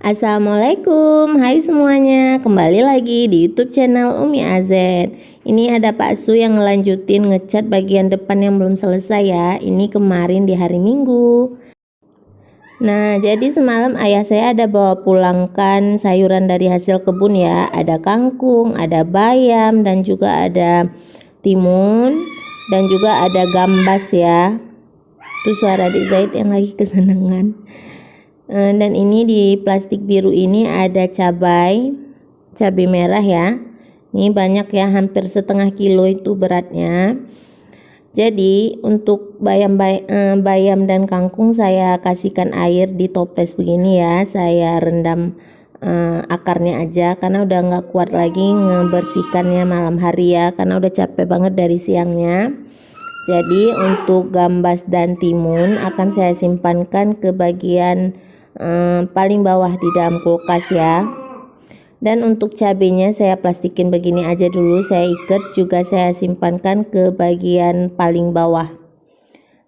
Assalamualaikum, hai semuanya, kembali lagi di YouTube channel Umi AZ. Ini ada Pak Su yang ngelanjutin ngecat bagian depan yang belum selesai ya. Ini kemarin di hari Minggu. Nah, jadi semalam ayah saya ada bawa pulangkan sayuran dari hasil kebun ya. Ada kangkung, ada bayam, dan juga ada timun, dan juga ada gambas ya. Itu suara adik Zaid yang lagi kesenangan. Dan ini di plastik biru ini ada cabai merah ya. Ini banyak ya, hampir setengah kilo itu beratnya. Jadi untuk bayam dan kangkung saya kasihkan air di toples begini ya. Saya rendam akarnya aja karena udah nggak kuat lagi ngebersihkannya malam hari ya, karena udah capek banget dari siangnya. Jadi untuk gambas dan timun akan saya simpankan ke bagian paling bawah di dalam kulkas ya. Dan untuk cabenya saya plastikin begini aja dulu, saya ikat, juga saya simpankan ke bagian paling bawah.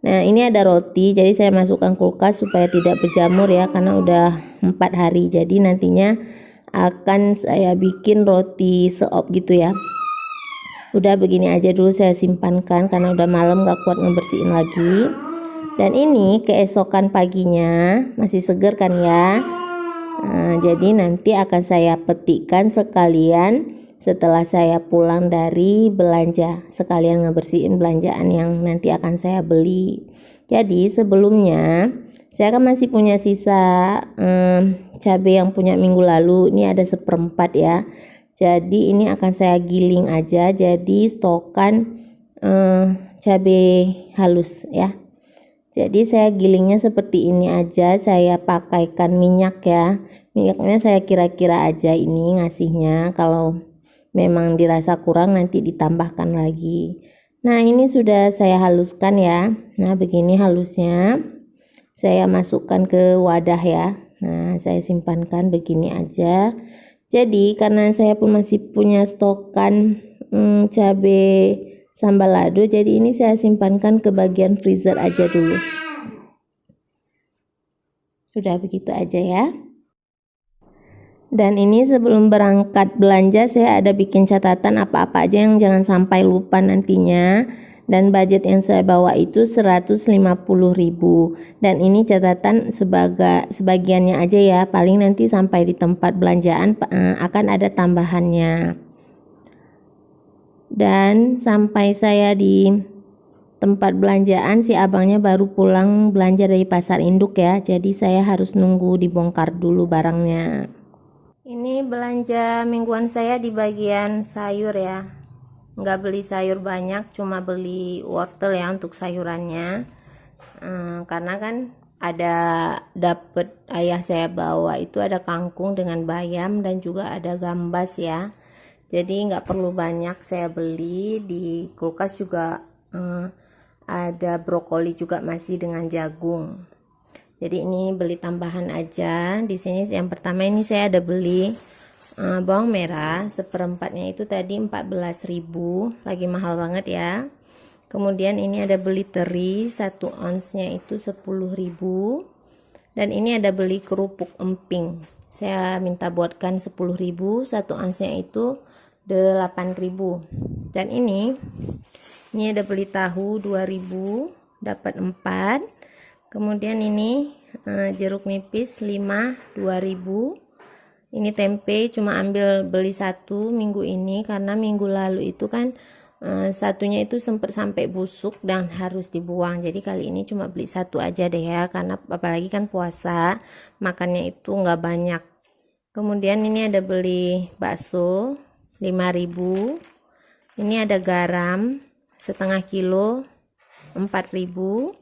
Nah, ini ada roti, jadi saya masukkan kulkas supaya tidak berjamur ya, karena udah 4 hari. Jadi nantinya akan saya bikin roti seop gitu ya. Udah begini aja dulu saya simpankan karena udah malam gak kuat ngebersihin lagi. Dan ini keesokan paginya masih seger kan ya. Nah, jadi nanti akan saya petikkan sekalian setelah saya pulang dari belanja, sekalian ngebersihin belanjaan yang nanti akan saya beli. Jadi sebelumnya saya kan masih punya sisa cabai yang punya minggu lalu. Ini ada 1/4 ya. Jadi ini akan saya giling aja jadi stokan cabai halus ya. Jadi saya gilingnya seperti ini aja, saya pakaikan minyak ya. Minyaknya saya kira-kira aja ini ngasihnya, kalau memang dirasa kurang nanti ditambahkan lagi. Nah, ini sudah saya haluskan ya. Nah, begini halusnya. Saya masukkan ke wadah ya. Nah, saya simpankan begini aja. Jadi karena saya pun masih punya stokan cabai sambal lado, jadi ini saya simpankan ke bagian freezer aja dulu. Sudah begitu aja ya. Dan ini sebelum berangkat belanja saya ada bikin catatan apa-apa aja yang jangan sampai lupa nantinya. Dan budget yang saya bawa itu 150.000. Dan ini catatan sebagiannya aja ya, paling nanti sampai di tempat belanjaan akan ada tambahannya. Dan sampai saya di tempat belanjaan, si abangnya baru pulang belanja dari pasar induk ya, jadi saya harus nunggu dibongkar dulu barangnya. Ini belanja mingguan saya di bagian sayur ya, nggak beli sayur banyak, cuma beli wortel ya untuk sayurannya. Karena kan ada dapet ayah saya bawa itu ada kangkung dengan bayam dan juga ada gambas ya. Jadi nggak perlu banyak saya beli. Di kulkas juga ada brokoli juga masih dengan jagung. Jadi ini beli tambahan aja. Di sini yang pertama ini saya ada beli bawang merah 1/4-nya itu tadi 14.000, lagi mahal banget ya. Kemudian ini ada beli teri 1 onsnya itu 10.000. Dan ini ada beli kerupuk emping. Saya minta buatkan 10.000, 1 onsnya itu 8.000. Dan ini ada beli tahu 2.000, dapat 4. Kemudian ini jeruk nipis 5, 2.000. Ini tempe cuma beli 1 minggu ini karena minggu lalu itu kan satunya itu sempat sampai busuk dan harus dibuang. Jadi kali ini cuma beli 1 aja deh ya, karena apalagi kan puasa makannya itu nggak banyak. Kemudian ini ada beli bakso 5.000. Ini ada garam setengah kilo 4.000.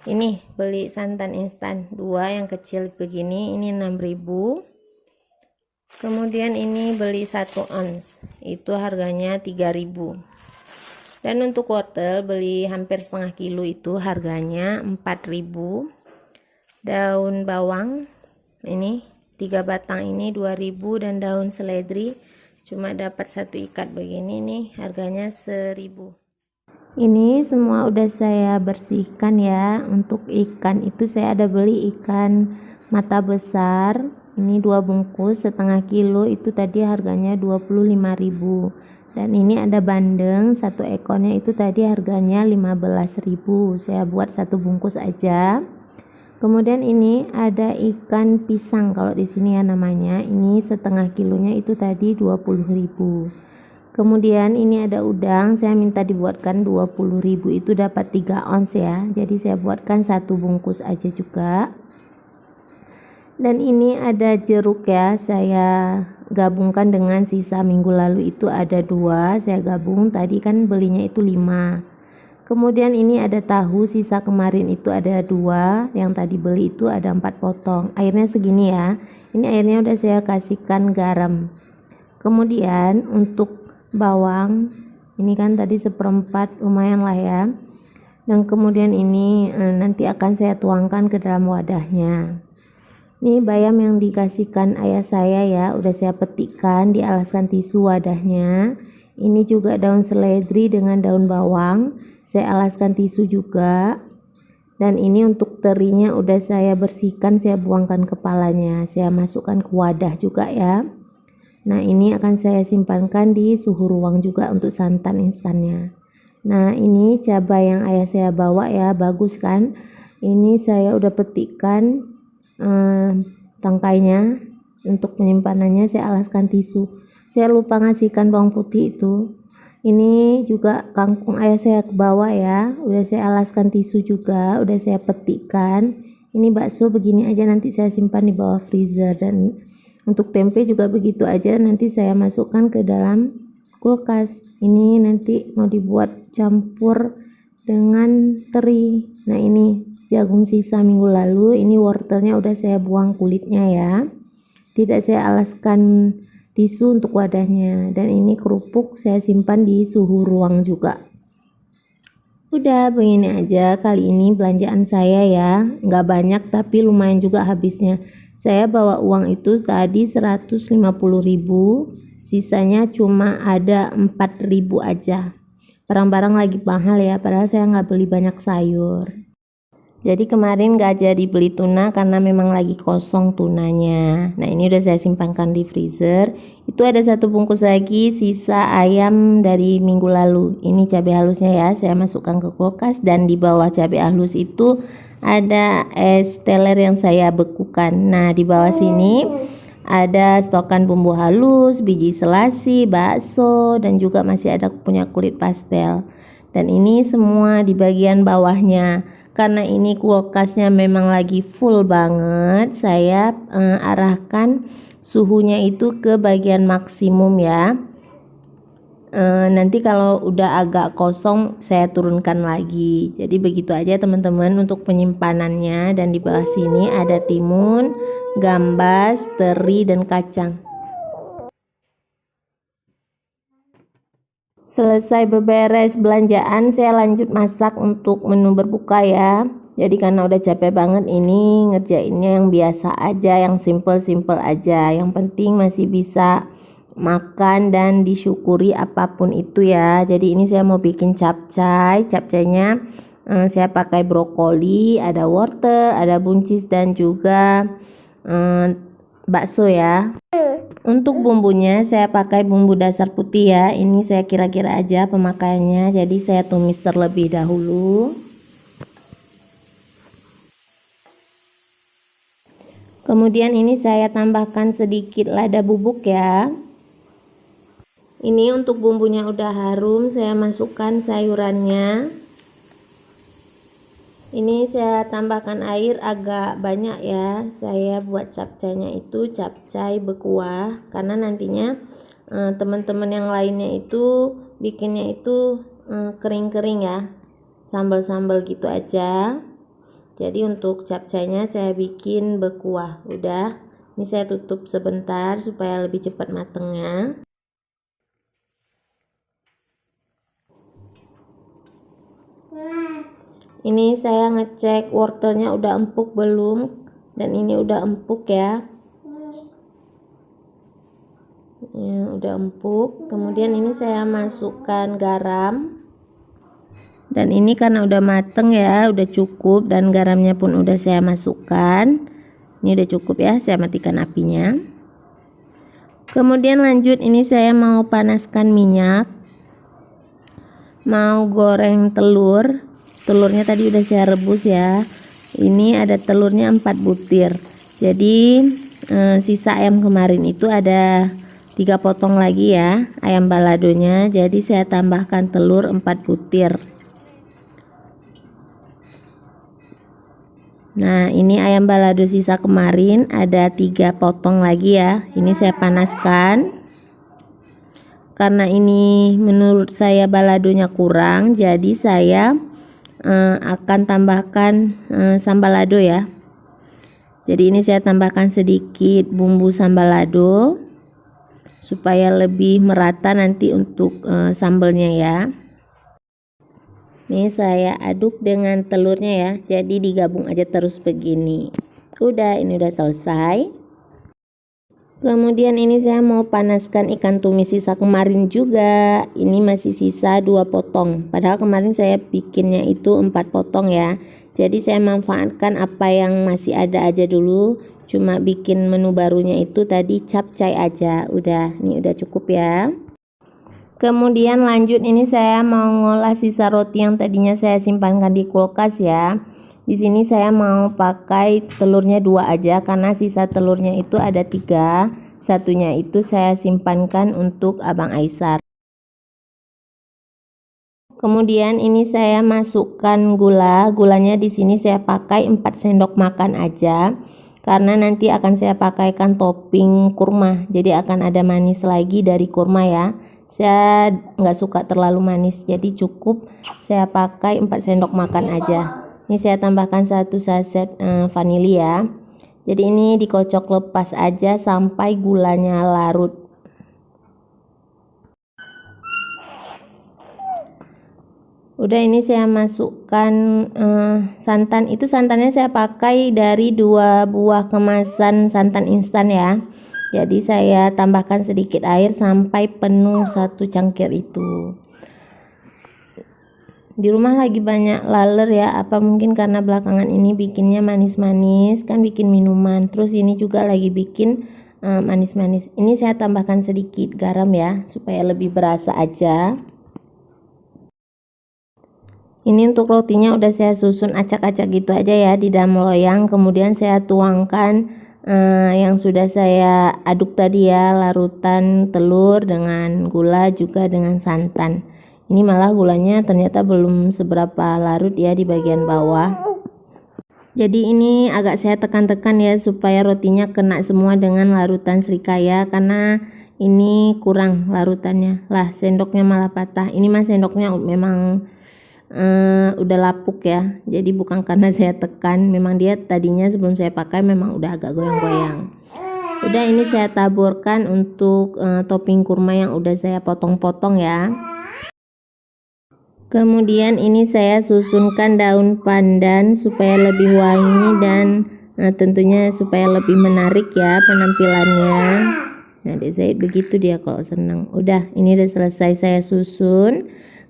Ini beli santan instan 2 yang kecil begini, ini 6.000. Kemudian ini beli 1 ons, itu harganya 3.000. Dan untuk wortel beli hampir setengah kilo itu harganya 4.000. Daun bawang ini 3 batang ini 2.000, dan daun seledri cuma dapat 1 ikat begini nih, harganya 1.000. Ini semua udah saya bersihkan ya. Untuk ikan itu saya ada beli ikan mata besar Ini 2 bungkus setengah kilo itu tadi harganya 25.000. Dan ini ada bandeng, 1 ekornya itu tadi harganya 15.000. Saya buat 1 bungkus aja. Kemudian ini ada ikan pisang kalau di sini ya namanya. Ini setengah kilonya itu tadi 20.000. Kemudian ini ada udang, saya minta dibuatkan 20.000, itu dapat 3 ons ya. Jadi saya buatkan 1 bungkus aja juga. Dan ini ada jeruk ya, saya gabungkan dengan sisa minggu lalu itu ada 2, saya gabung, tadi kan belinya itu 5. Kemudian ini ada tahu, sisa kemarin itu ada 2, yang tadi beli itu ada 4 potong. Airnya segini ya, ini airnya udah saya kasihkan garam. Kemudian untuk bawang, ini kan tadi 1/4, lumayan lah ya. Dan kemudian ini nanti akan saya tuangkan ke dalam wadahnya. Ini bayam yang dikasihkan ayah saya ya, udah saya petikkan, dialaskan tisu wadahnya. Ini juga daun seledri dengan daun bawang, saya alaskan tisu juga. Dan ini untuk terinya udah saya bersihkan, saya buangkan kepalanya, saya masukkan ke wadah juga ya. Nah ini akan saya simpankan di suhu ruang juga untuk santan instannya. Nah ini cabai yang ayah saya bawa ya, bagus kan. Ini saya udah petikkan tangkainya. Untuk penyimpanannya saya alaskan tisu. Saya lupa ngasihkan bawang putih itu. Ini juga kangkung ayah saya ke bawah ya, udah saya alaskan tisu juga, udah saya petikkan. Ini bakso begini aja nanti saya simpan di bawah freezer. Dan untuk tempe juga begitu aja, nanti saya masukkan ke dalam kulkas. Ini nanti mau dibuat campur dengan teri. Nah ini jagung sisa minggu lalu, ini wortelnya udah saya buang kulitnya ya, tidak saya alaskan tisu untuk wadahnya. Dan ini kerupuk saya simpan di suhu ruang juga. Udah begini aja kali ini belanjaan saya ya, nggak banyak tapi lumayan juga habisnya. Saya bawa uang itu tadi 150.000, sisanya cuma ada 4.000 aja. Barang-barang lagi mahal ya, padahal saya nggak beli banyak sayur. Jadi kemarin gak jadi beli tuna karena memang lagi kosong tunanya. Nah ini udah saya simpankan di freezer. Itu ada 1 bungkus lagi sisa ayam dari minggu lalu. Ini cabai halusnya ya, saya masukkan ke kulkas. Dan di bawah cabai halus itu ada es teler yang saya bekukan. Nah di bawah sini ada stokan bumbu halus, biji selasi, bakso, dan juga masih ada punya kulit pastel. Dan ini semua di bagian bawahnya. Karena ini kulkasnya memang lagi full banget, saya arahkan suhunya itu ke bagian maksimum ya. Nanti kalau udah agak kosong saya turunkan lagi. Jadi begitu aja teman-teman untuk penyimpanannya. Dan di bawah sini ada timun, gambas, teri, dan kacang. Selesai beberes belanjaan, saya lanjut masak untuk menu berbuka ya. Jadi karena udah capek banget ini ngerjainnya yang biasa aja, yang simple-simple aja. Yang penting masih bisa makan dan disyukuri apapun itu ya. Jadi ini saya mau bikin capcay. Capcaynya saya pakai brokoli, ada wortel, ada buncis, dan juga bakso ya. Untuk bumbunya saya pakai bumbu dasar putih ya. Ini saya kira-kira aja pemakaiannya. Jadi saya tumis terlebih dahulu. Kemudian ini saya tambahkan sedikit lada bubuk ya. Ini untuk bumbunya udah harum, saya masukkan sayurannya. Ini saya tambahkan air agak banyak ya. Saya buat capcaynya itu capcay berkuah, karena nantinya teman-teman yang lainnya itu bikinnya itu kering-kering ya, sambal-sambal gitu aja. Jadi untuk capcaynya saya bikin berkuah. Udah, ini saya tutup sebentar supaya lebih cepat matengnya. Ini saya ngecek wortelnya udah empuk belum, dan ini udah empuk ya. Ya, udah empuk. Kemudian ini saya masukkan garam. Dan ini karena udah mateng ya, udah cukup, dan garamnya pun udah saya masukkan. Ini udah cukup ya, saya matikan apinya. Kemudian lanjut, ini saya mau panaskan minyak, mau goreng telur. Telurnya tadi udah saya rebus ya. Ini ada telurnya 4 butir. Jadi sisa ayam kemarin itu ada 3 potong lagi ya, ayam baladonya. Jadi saya tambahkan telur 4 butir. Nah, ini ayam balado sisa kemarin ada 3 potong lagi ya. Ini saya panaskan. Karena ini menurut saya baladonya kurang, jadi saya akan tambahkan sambal lado ya. Jadi ini saya tambahkan sedikit bumbu sambal lado supaya lebih merata nanti untuk sambalnya ya. Nih saya aduk dengan telurnya ya, jadi digabung aja terus begini. Udah, ini udah selesai. Kemudian ini saya mau panaskan ikan tumis sisa kemarin juga. Ini masih sisa 2 potong, padahal kemarin saya bikinnya itu 4 potong ya. Jadi saya manfaatkan apa yang masih ada aja dulu. Cuma bikin menu barunya itu tadi capcay aja. Udah, ini udah cukup ya. Kemudian lanjut, ini saya mau ngolah sisa roti yang tadinya saya simpankan di kulkas ya. Di sini saya mau pakai telurnya 2 aja karena sisa telurnya itu ada 3. Satunya itu saya simpankan untuk Abang Aisar. Kemudian ini saya masukkan gula. Gulanya di sini saya pakai 4 sendok makan aja. Karena nanti akan saya pakaikan topping kurma. Jadi akan ada manis lagi dari kurma ya. Saya nggak suka terlalu manis, jadi cukup saya pakai 4 sendok makan aja. Ini saya tambahkan 1 saset vanili ya. Jadi ini dikocok lepas aja sampai gulanya larut. Udah, ini saya masukkan santan. Itu santannya saya pakai dari 2 buah kemasan santan instan ya. Jadi saya tambahkan sedikit air sampai penuh 1 cangkir itu. Di rumah lagi banyak laler ya, apa mungkin karena belakangan ini bikinnya manis-manis, kan bikin minuman. Terus ini juga lagi bikin manis-manis. Ini saya tambahkan sedikit garam ya, supaya lebih berasa aja. Ini untuk rotinya udah saya susun acak-acak gitu aja ya di dalam loyang. Kemudian saya tuangkan yang sudah saya aduk tadi ya, larutan telur dengan gula juga dengan santan. Ini malah gulanya ternyata belum seberapa larut ya di bagian bawah. Jadi ini agak saya tekan-tekan ya supaya rotinya kena semua dengan larutan srikaya, karena ini kurang larutannya. Lah, sendoknya malah patah. Ini mah sendoknya memang udah lapuk ya, jadi bukan karena saya tekan, memang dia tadinya sebelum saya pakai memang udah agak goyang-goyang. Udah, ini saya taburkan untuk topping kurma yang udah saya potong-potong ya. Kemudian ini saya susunkan daun pandan supaya lebih wangi dan tentunya supaya lebih menarik ya penampilannya. Nah, Zaid begitu dia kalau senang. Udah, ini udah selesai saya susun.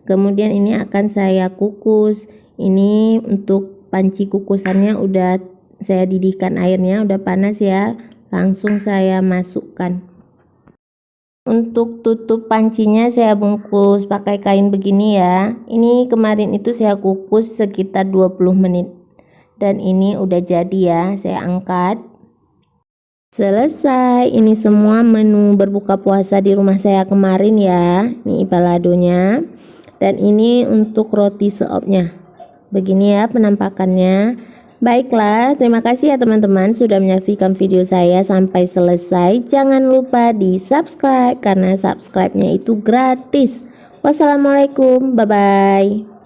Kemudian ini akan saya kukus. Ini untuk panci kukusannya udah saya didihkan airnya, udah panas ya. Langsung saya masukkan. Untuk tutup pancinya saya bungkus pakai kain begini ya. Ini kemarin itu saya kukus sekitar 20 menit. Dan ini udah jadi ya, saya angkat. Selesai. Ini semua menu berbuka puasa di rumah saya kemarin ya. Ini baladonya. Dan ini untuk roti seopnya. Begini ya penampakannya. Baiklah, terima kasih ya teman-teman sudah menyaksikan video saya sampai selesai. Jangan lupa di subscribe karena subscribe-nya itu gratis. Wassalamualaikum, bye-bye.